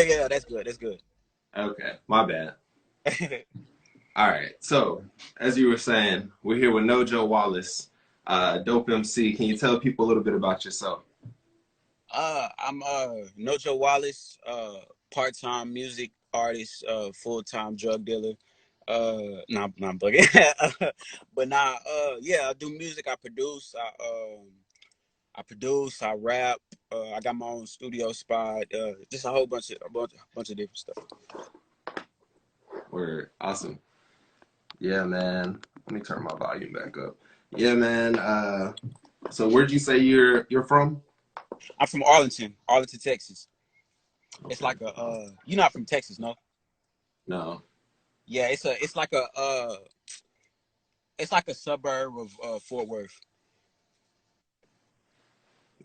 yeah. That's good. That's good. Okay, my bad. All right. So, as you were saying, we're here with Nojo Wallace, dope MC. Can you tell people a little bit about yourself? I'm Nojo Wallace, part-time music artist, full-time drug dealer. Nah, I'm bugging. But nah, yeah, I do music. I produce. I rap. I got my own studio spot. Just a bunch of different stuff. We're awesome. Yeah, man. Let me turn my volume back up. Yeah, man. So where'd you say you're from? I'm from Arlington, Texas. It's Okay. like you're not from Texas, no? No. Yeah, it's like a suburb of Fort Worth.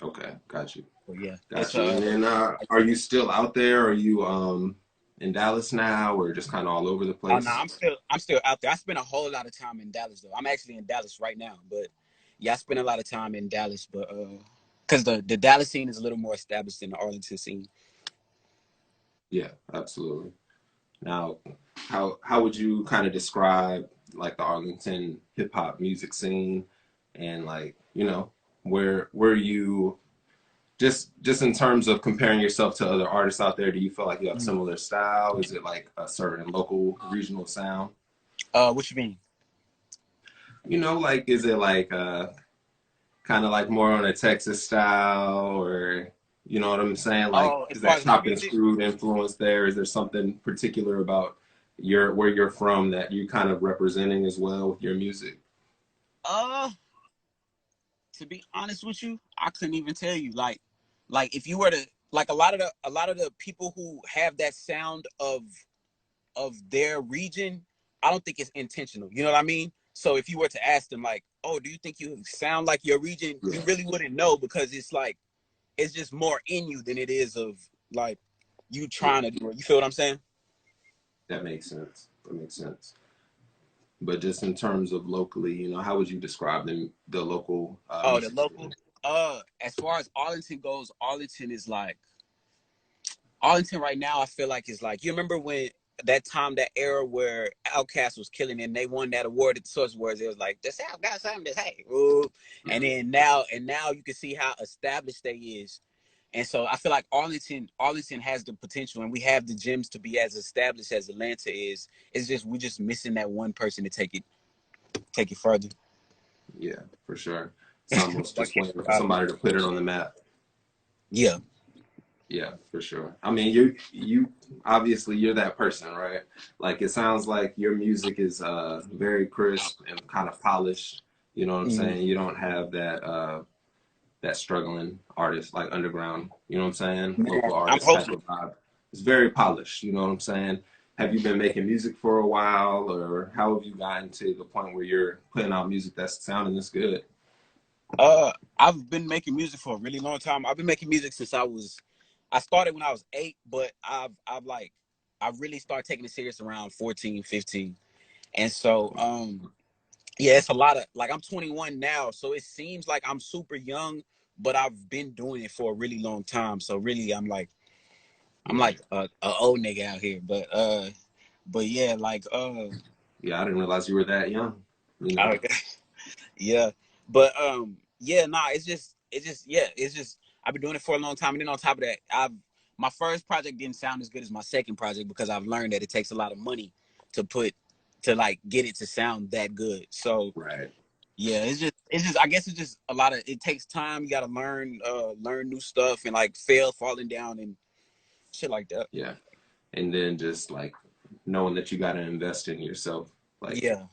Okay. Got you. But yeah, Got you. And then are you still out there? Are you in Dallas now or just kind of all over the oh no, place? I'm still out there. I spend a whole lot of time in Dallas though. I'm actually in Dallas right now, but yeah, I spend a lot of time in Dallas, but because the Dallas scene is a little more established than the Arlington scene. Yeah, absolutely. Now, how would you kind of describe like the Arlington hip hop music scene and like, where you just in terms of comparing yourself to other artists out there, do you feel like you have Mhm. similar style? Is it like a certain local regional sound? What you mean? Like is it like kind of like more on a Texas style or you know what I'm saying? Like Oh, as is far that as my chopped and music, screwed influence there? Is there something particular about your where you're from that you kind of representing as well with your music? uh, to be honest with you, I couldn't even tell you. Like if you were to like a lot of the people who have that sound of their region, I don't think it's intentional. You know what I mean? So if you were to ask them like, "Oh, do you think you sound like your region?" Yeah, You really wouldn't know because it's like it's just more in you than it is of like you yeah, trying to do it. You feel what I'm saying? that makes sense. That makes sense. But just in terms of locally, how would you describe the local Oh, the music local. scene? As far as Arlington goes, Arlington right now. I feel like is like you remember when that time that era where Outkast was killing and they won that award at the Source Awards. It was like the South got something to say, ooh. And Mhm. then now you can see how established they is. And so I feel like Arlington has the potential, and we have the gems to be as established as Atlanta is. It's just we're just missing that one person to take it further. Yeah, for sure. It's almost Like, just waiting for somebody to put it on the map. yeah. Yeah, for sure. I mean, you obviously you're that person, right? Like it sounds like your music is very crisp and kind of polished. You know what I'm Mhm. saying? You don't have that struggling artist like underground, you know what I'm saying? Man, Local I'm artist type hoping. of vibe. It's very polished, you know what I'm saying? Have you been making music for a while or how have you gotten to the point where you're putting out music that's sounding this good? I've been making music for a really long time. I've been making music since I started when I was 8, but I really started taking it serious around 14, 15. And so, yeah, it's a lot of like I'm 21 now, so it seems like I'm super young, but I've been doing it for a really long time. So really, I'm Yeah. like a old nigga out here. But yeah, like Yeah, I didn't realize you were that young, you know? I, yeah, but yeah, nah, it's just I've been doing it for a long time, and then on top of that, I've my first project didn't sound as good as my second project because I've learned that it takes a lot of money to put to like get it to sound that good. So Right. yeah, it's just I guess it's just a lot of it takes time. You got to learn new stuff and like falling down and shit like that. Yeah. And then just like knowing that you got to invest in yourself. Like Yeah,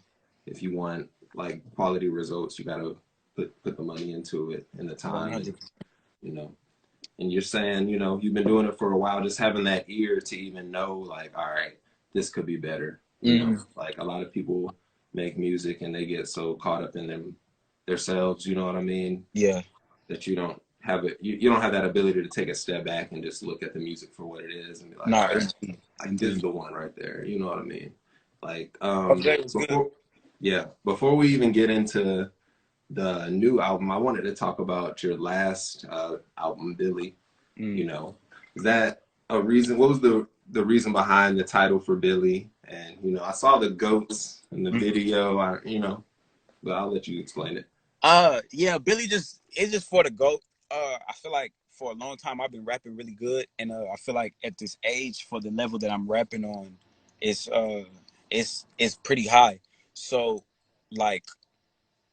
if you want like quality results, you got to put the money into it and the time and 100. you know. And you're saying, you've been doing it for a while, just having that ear to even know like, all right, this could be better. Mm-hmm. Like a lot of people make music and they get so caught up in themselves, you know what I mean? Yeah, That you don't have it you don't have that ability to take a step back and just look at the music for what it is and be like, no, all right, indeed, like this is indeed. the one right there. You know what I mean? Like Okay, it's good. before we even get into the new album, I wanted to talk about your last album, Billy. Mm. You know, is that a reason? What was the reason behind the title for Billy? And you know, I saw the goats in the Mhm. video. But I'll let you explain it. Yeah, Billy just it's just for the GOAT. I feel like for a long time I've been rapping really good, and I feel like at this age, for the level that I'm rapping on, it's it's pretty high. So, like,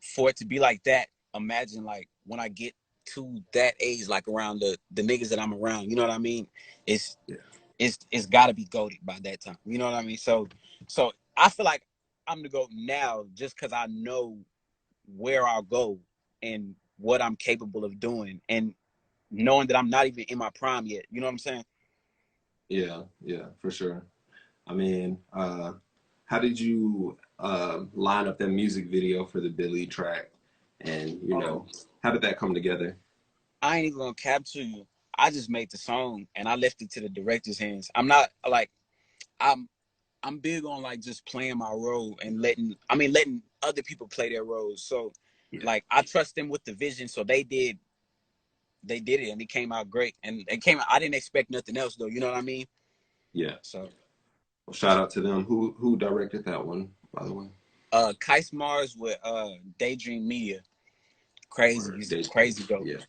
for it to be like that, imagine like when I get to that age, like around the niggas that I'm around, you know what I mean? It's Yeah, it's got to be goated by that time. You know what I mean? So I feel like I'm the GOAT now just because I know where I'll go and what I'm capable of doing, and knowing that I'm not even in my prime yet. You know what I'm saying? yeah, yeah, for sure. I mean, how did you line up that music video for the Billy track? And you Um, know, how did that come together? I ain't even gonna cap to you. I just made the song and I left it to the director's hands. I'm not like I'm I'm big on like just playing my role and letting other people play their roles. So Yeah, like I trust them with the vision. So they did it and it came out great. And it came out, I didn't expect nothing else though, you know what I mean? yeah. So Well, shout out to them. Who directed that one, by the way? Kais Mars with Daydream Media. Crazy. Or He's they? crazy dope. Yeah,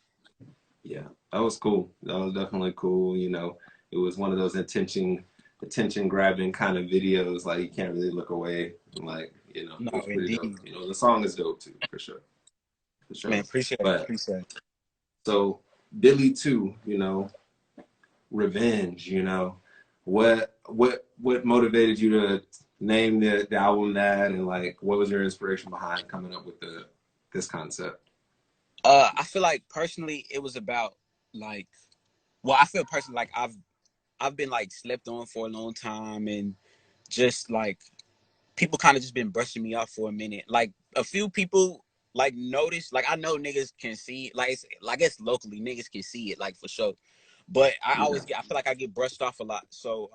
yeah. That was cool. That was definitely cool. You know, it was one of those attention grabbing kind of videos. Like you can't really look away. And like No, it was pretty dope. indeed. You know, the song is dope too, for sure, for Man, sure. appreciate it. But Appreciate it. so Billy too. Revenge. What motivated you to name the album that, and like what was your inspiration behind coming up with this concept? I feel like personally it was about like I feel personally like I've been like slept on for a long time, and just like people kind of just been brushing me off for a minute. Like a few people like notice, like I know niggas can see like I guess locally niggas can see it like for sure. But Yeah, I feel like I get brushed off a lot. So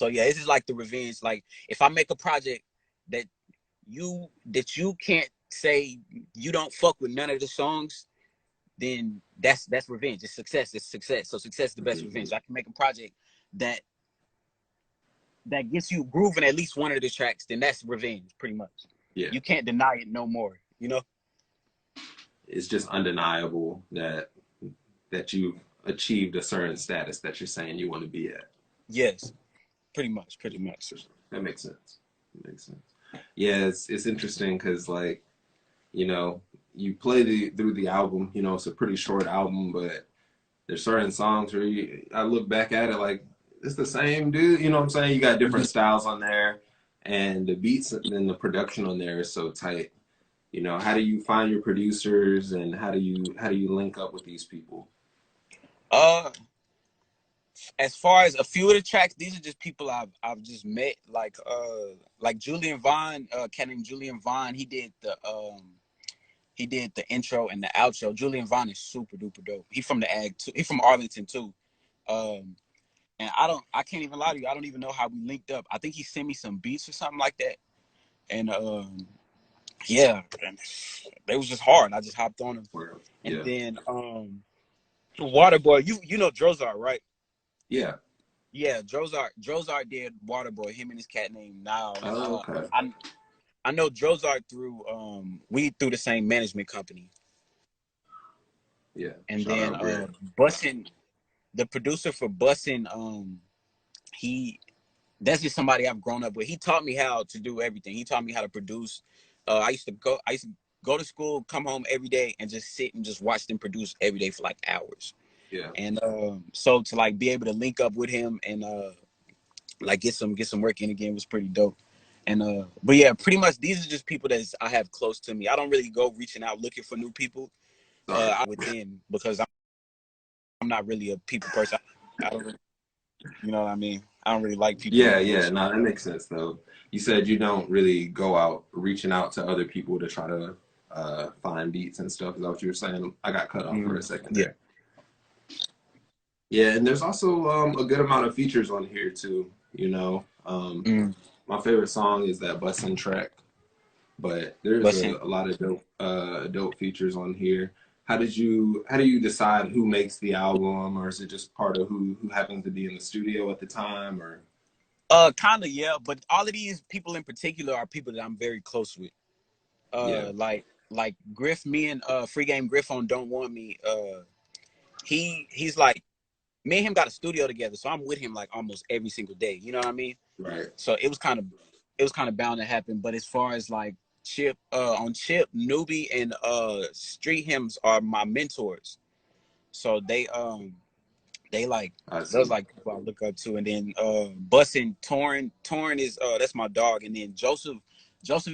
yeah, this is like the revenge. Like if I make a project that you can't say you don't fuck with none of the songs, then that's revenge. It's success. It's success. So success is the best revenge. I can make a project that gets you grooving at least one of the tracks, then that's revenge, pretty much. yeah. You can't deny it no more. You know? It's just undeniable that you've achieved a certain status that you're saying you want to be at. Yes, pretty much, pretty much. That makes sense. That makes sense. Yeah, it's interesting because like you play through the album. It's a pretty short album, but there's certain songs where I look back at it like it's the same dude. You know what I'm saying? You got different styles on there, and the beats and the production on there is so tight. How do you find your producers, and how do you link up with these people? Uh, as far as a few of the tracks, these are just people I've just met, like Julian Vaughn, cat named Julian Vaughn. He did the intro and the outro. Julian Vaughn is super duper dope. He from the ag too. He from Arlington too. Um, and I can't even lie to you. I don't even know how we linked up. I think he sent me some beats or something like that. And yeah, and they was just hard. I just hopped on them. Where, And yeah, then Waterboy, you know Drozart, right? yeah. Yeah, Drozart did Waterboy, him and his cat named Now. And Oh, okay. I know Drozart through through the same management company. Yeah. And Shout then out Brett. Bussin, the producer for Bussin, he that's just somebody I've grown up with. He taught me how to do everything. He taught me how to produce. I used to go to school, come home every day, and just sit and just watch them produce every day for like hours. Yeah. And so to like be able to link up with him and like get some work in again was pretty dope. And but yeah, pretty much these are just people that I have close to me. I don't really go reaching out looking for new people Sorry. within, because I'm not really a people person. I don't really, you know what I mean? I don't really like people Yeah, and yeah. bullshit. No, that makes sense though. You said you don't really go out reaching out to other people to try to find beats and stuff. Is that what you were saying? I got cut off for a second Yeah. there. Yeah, and there's also a good amount of features on here too. Mm. My favorite song is that bussin' track, but there's But a lot of dope features on here. how do you decide who makes the album, or is it just part of who happens to be in the studio at the time, or Kind of, yeah. But all of these people in particular are people that I'm very close with. yeah, Like Griff, me and Free Game Griff on Don't Want Me. He's like, me and him got a studio together, so I'm with him like almost every single day. You know what I mean? right? So it was kind of bound to happen. But as far as like Chip, Newbie, and Street Hymns are my mentors. So they like I those see. like people I look up to. And then Bussin' Torn is that's my dog. And then Joseph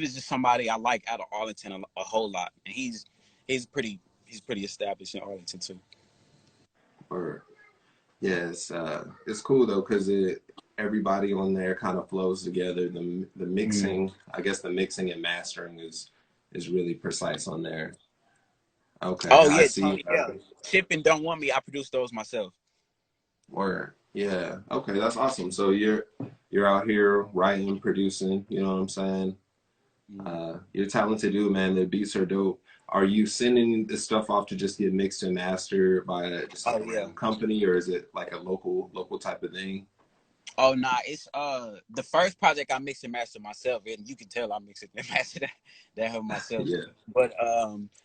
is just somebody I like out of Arlington a whole lot. And he's pretty he's pretty established in Arlington too. Or yeah, it's cool though because it everybody on there kind of flows together. The Mm. mixing, I guess the mixing and mastering is really precise on there. Okay, Oh I yeah, see. Tony, yeah. Chip and Don't Want Me, I produced those myself. Or yeah, okay, that's awesome. So you're out here writing, producing. You know what I'm saying? Mm. You're a talented dude, man. The beats are dope. Are you sending this stuff off to just get mixed and mastered by just like Oh a yeah. random company, or is it like a local type of thing? Oh nah, it's the first project I mixed and mastered myself, and you can tell I mixed it and mastered that of myself. Yeah, But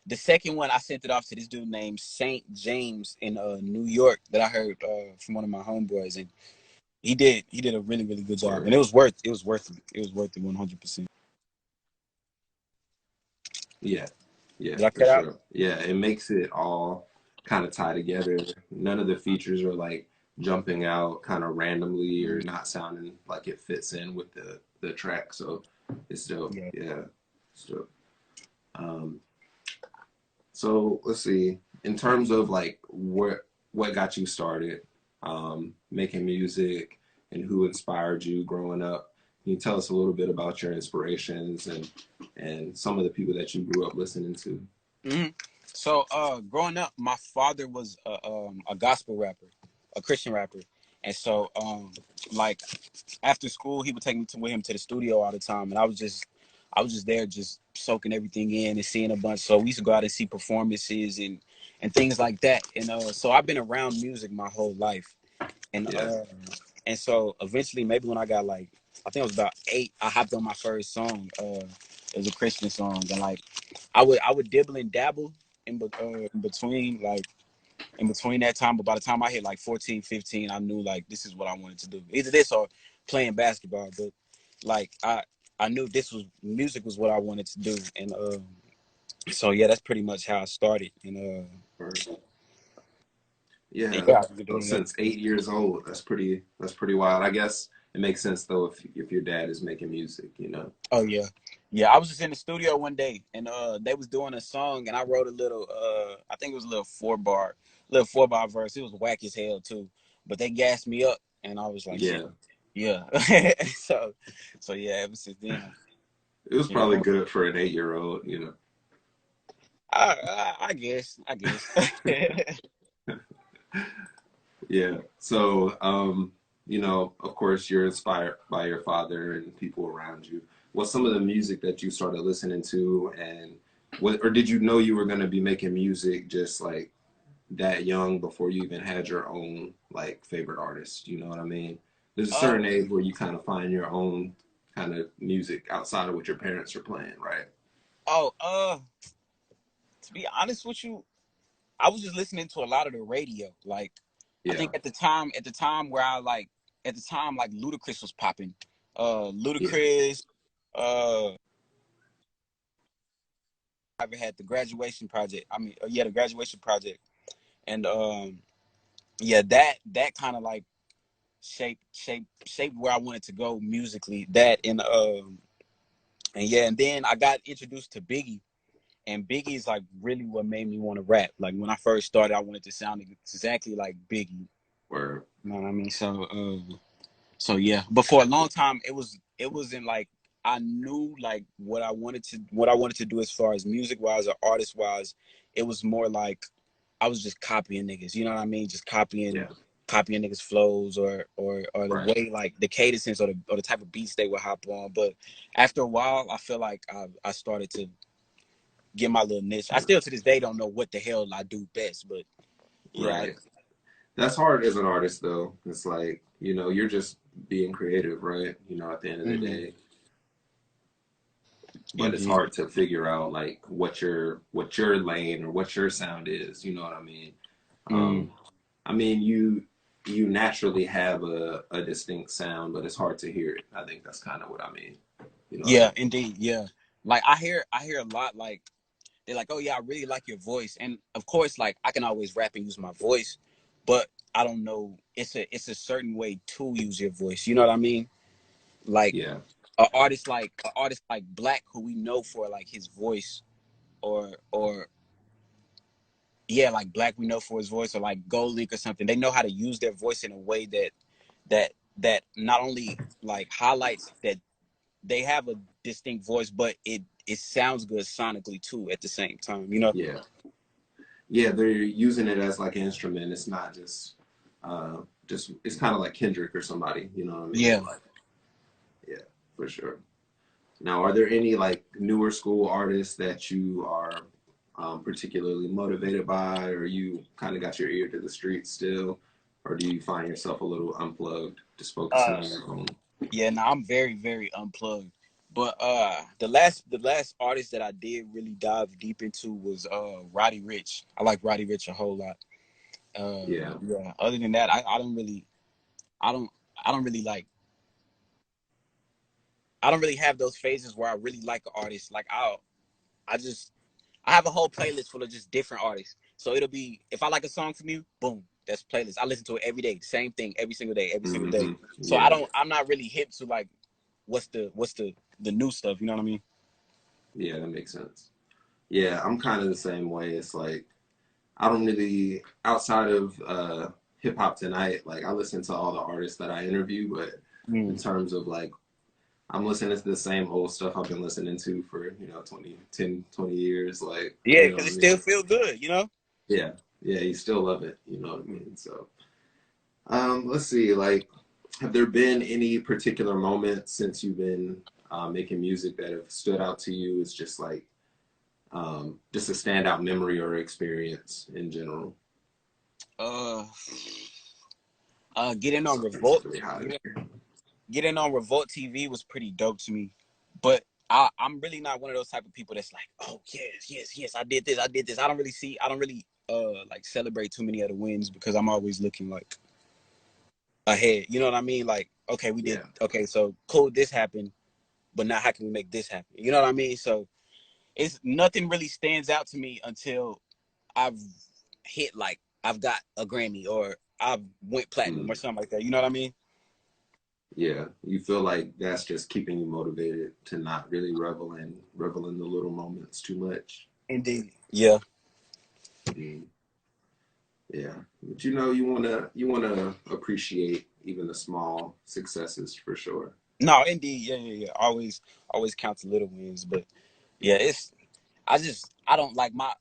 the second one I sent it off to this dude named Saint James in New York that I heard from one of my homeboys, and he did a really really good job, and or it was worth it 100%. yeah, yeah, Did I for cut out? sure. Yeah, it makes it all kind of tie together. None of the features are like jumping out kind of randomly or not sounding like it fits in with the track. So it's dope. Yeah. Yeah, it's dope. Um, so let's see. In terms of like what got you started making music and who inspired you growing up, can you tell us a little bit about your inspirations and some of the people that you grew up listening to? hmm So, growing up, my father was a gospel rapper, a Christian rapper, and so, like after school, he would take me with him to the studio all the time, and I was just there, just soaking everything in and seeing a bunch. So we used to go out and see performances and things like that. And so I've been around music my whole life, and Yeah, so eventually, maybe when I got like, I think I was about 8, I hopped on my first song. It was a Christian song, and like I would dibble and dabble in between, like in between that time. But by the time I hit like 14, 15, I knew like this is what I wanted to do. Either this or playing basketball. But like I knew this was music was what I wanted to do, and so yeah, that's pretty much how I started. And or yeah. yeah, So since 8 years old, that's pretty wild. I guess it makes sense though if your dad is making music, you know. oh yeah. Yeah, I was just in the studio one day and they was doing a song and I wrote a little I think it was a little 4 bar verse. It was whack as hell too. But they gassed me up and I was like, shit, Yeah, yeah. so so yeah, ever since then, it was you know, probably good for an 8 year old, you know. I guess. Yeah. So, you know, of course, you're inspired by your father and people around you. What's some of the music that you started listening to, and what, or did you know you were going to be making music just like that young before you even had your own like favorite artist? You know what I mean? There's a uh certain age where you kind of find your own kind of music outside of what your parents are playing, right? oh, to be honest with you, I was just listening to a lot of the radio. Like I Yeah. think at the time where I like at the time like Ludacris was popping. Yeah. Ludacris, I had the graduation project. I mean, yeah, the graduation project, and yeah, that kind of like shaped where I wanted to go musically. That and yeah, and then I got introduced to Biggie, and Biggie is like really what made me want to rap. Like when I first started, I wanted to sound exactly like Biggie. Where You know what I mean? So yeah, but for a long time, it wasn't like I knew like what I wanted to do as far as music wise or artist wise. It was more like I was just copying niggas. You know what I mean? Just yeah. copying niggas flows or the Right. way like the cadences or the type of beats they would hop on. But after a while, I feel like I started to get my little niche. I still to this day don't know what the hell I do best, but yeah, Right. That's hard as an artist, though. It's like, you know, you're just being creative, right? You know, at the end of the mm, day. But it's indeed. hard to figure out like what your lane or what your sound is. You know what I mean? Mm, Um, I mean you naturally have a distinct sound, but it's hard to hear it. I think that's kind of what I mean. You know what I yeah, mean? indeed. Yeah. Like I hear a lot like they're like, "Oh yeah, I really like your voice." And of course like I can always rap and use my voice, but I don't know it's a certain way to use your voice. You know what I mean? Like Yeah, an artist like Black who we know for like his voice or yeah, like Black we know for his voice or like Gold Link or something. They know how to use their voice in a way that not only like highlights that they have a distinct voice, but it sounds good sonically too at the same time. You know? yeah, yeah. They're using it as like an instrument. It's not just it's kind of like Kendrick or somebody. You know what I mean? Yeah. Like yeah, for sure. Now, are there any like newer school artists that you are particularly motivated by, or you kind of got your ear to the streets still, or do you find yourself a little unplugged, just focusing Uh, on your own? yeah. No, I'm very very unplugged. But the last artist that I did really dive deep into was Roddy Rich. I like Roddy Rich a whole lot. Yeah, Yeah. Other than that, I don't really I don't I don't really like I don't really have those phases where I really like an artist. Like I just I have a whole playlist full of just different artists. So it'll be if I like a song from you, boom, that's playlist. I listen to it every day, same thing every single day, every single day. hmm So yeah, I'm not really hip to like what's the new stuff. You know what I mean? yeah, that makes sense. Yeah, I'm kind of the same way. It's like I don't really outside of hip hop tonight. Like I listen to all the artists that I interview, but in Mm. terms of like I'm listening to the same old stuff I've been listening to for, you know, 20 years. Like, Yeah, you know because what it I still mean? feel good. You know? Yeah. Yeah. You still love it. You know what I mean? So, let's see. Like, have there been any particular moments since you've been making music that have stood out to you as just a standout memory or experience in general? Uh, getting on Something that's Revolt, really hot in here. getting on Revolt TV was pretty dope to me. But I'm really not one of those type of people that's like, oh yes, yes, yes, I did this, I did this. I don't really like celebrate too many of the wins because I'm always looking like ahead. You know what I mean? Like, okay, we did Yeah. okay, so cool, this happened, but now how can we make this happen? You know what I mean? So it's nothing really stands out to me until I've hit like I've got a Grammy or I've went platinum or Mm. something like that. You know what I mean? Yeah. You feel like that's just keeping you motivated to not really revel in the little moments too much. Indeed. Yeah. Mm. Yeah, but you know, you wanna appreciate even the small successes for sure. No, indeed. Yeah, yeah, yeah. Always count the little wins. But yeah, it's I don't like my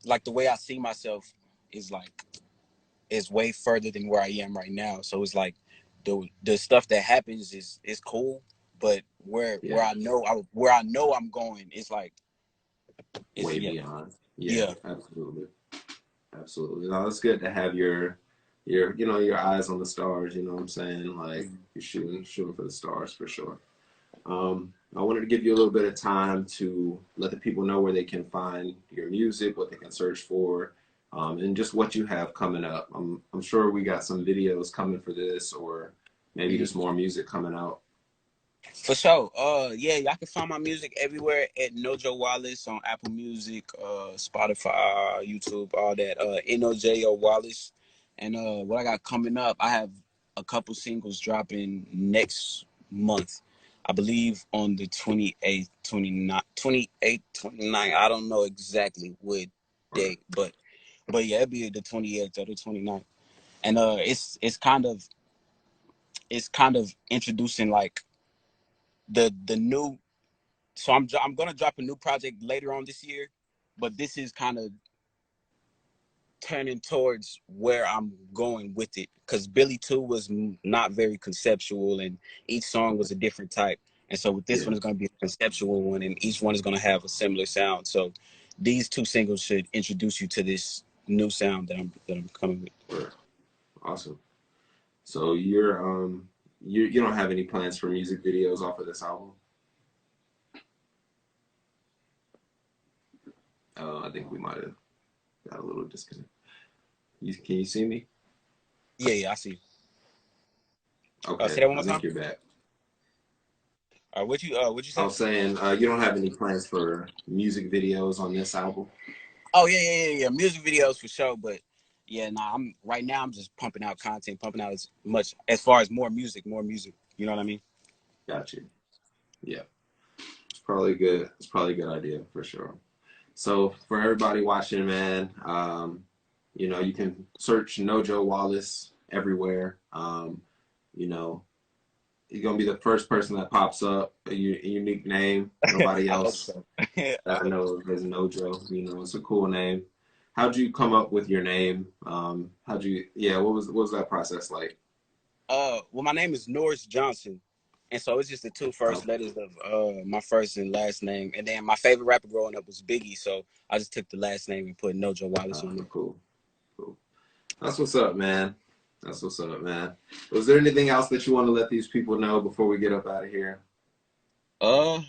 like the way I see myself is like is way further than where I am right now. So it's like the stuff that happens is cool, but Yeah, where I know I'm going is like it's way yeah. beyond. Yeah, Yeah. absolutely, absolutely. No, it's good to have your you know your eyes on the stars. You know what I'm saying? Like you're shooting for the stars for sure. I wanted to give you a little bit of time to let the people know where they can find your music, what they can search for, and just what you have coming up. I'm sure we got some videos coming for this, or maybe just Mhm. more music coming out. For sure. Yeah, y'all can find my music everywhere at Nojo Wallace on Apple Music, Spotify, YouTube, all that. Nojo Wallace. And what I got coming up, I have a couple singles dropping next month. I believe on the 28th, 29th, 28th, 29th. I don't know exactly what Right. date, but yeah, it'll be the 28th or the 29th. And it's kind of introducing like the new so I'm gonna drop a new project later on this year, but this is kind of turning towards where I'm going with it because Billy Two was not very conceptual and each song was a different type. And so with this Yeah. one, it's going to be a conceptual one, and each one is going to have a similar sound. So these 2 singles should introduce you to this new sound that I'm coming with. Word. Awesome. So you don't have any plans for music videos off of this album? I think we might have got a little disconnect. Can you see me? Yeah, I see. Okay, Say that one I more think time. you're back. What'd you I say? was saying you don't have any plans for music videos on this album? Oh yeah. Music videos for sure, but yeah, I'm right now. I'm just pumping out content, pumping out as far as more music. You know what I mean? Got you. Yeah, it's probably good. It's probably a good idea for sure. So for everybody watching, man, you can search Nojo Wallace everywhere. You know, you're gonna be the first person that pops up. A unique name. Nobody I hope else so. that I know is Nojo. It's a cool name. How'd you come up with your name? What was that process like? Well, my name is Norris Johnson, and so it's just the 2 first Oh, letters of my first and last name. And then my favorite rapper growing up was Biggie, so I just took the last name and put Nojo Wallace on it. cool. That's what's up, man. Was there anything else that you want to let these people know before we get up out of here? Go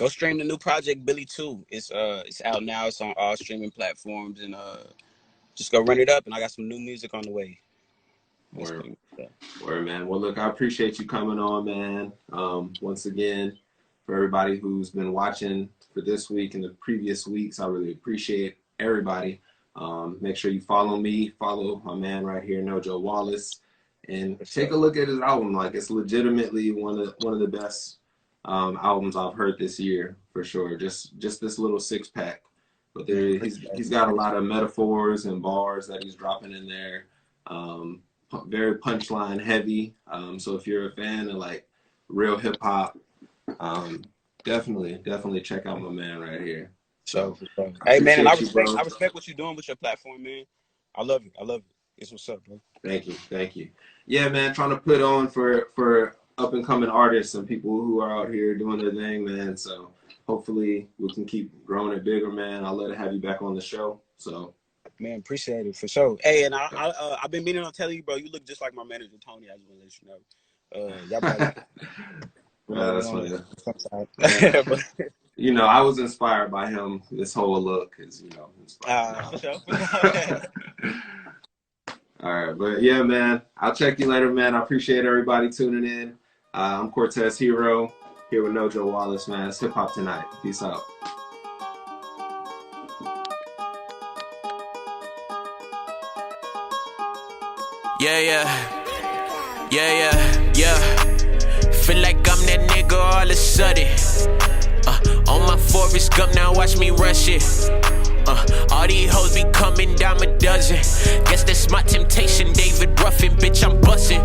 stream the new project Billy 2. It's out now. It's on all streaming platforms, and just go run it up. And I got some new music on the way. Word, man. Well, look, I appreciate you coming on, man. Once again, for everybody who's been watching for this week and the previous weeks, I really appreciate everybody. Make sure you follow me, follow my man right here, Nojo Wallace, and take a look at his album. Like, it's legitimately one of the best albums I've heard this year for sure. Just this little 6-pack, but he's got a lot of metaphors and bars that he's dropping in there. Very punchline heavy. So if you're a fan of like real hip hop, definitely check out my man right here. So, hey man, and I respect what you're doing with your platform, man. I love it. It's what's up, bro. Thank you. Yeah, man, trying to put on for up and coming artists and people who are out here doing their thing, man. So hopefully we can keep growing it bigger, man. I'll let it have you back on the show. So. Man, appreciate it for sure. Hey, and I've been meaning to tell you, bro. You look just like my manager Tony. I just want to let you know. Y'all probably, that's funny. I was inspired by him. This whole look is, for sure. All right, but yeah, man. I'll check you later, man. I appreciate everybody tuning in. I'm Cortez Hero here with Nojo Wallace, man. It's Hip Hop Tonight. Peace out. Yeah. Feel like I'm that nigga all of a sudden. On my Forrest Gump, now watch me rush it. All these hoes be coming dime a dozen. Guess that's my temptation, David Ruffin, bitch, I'm bustin'.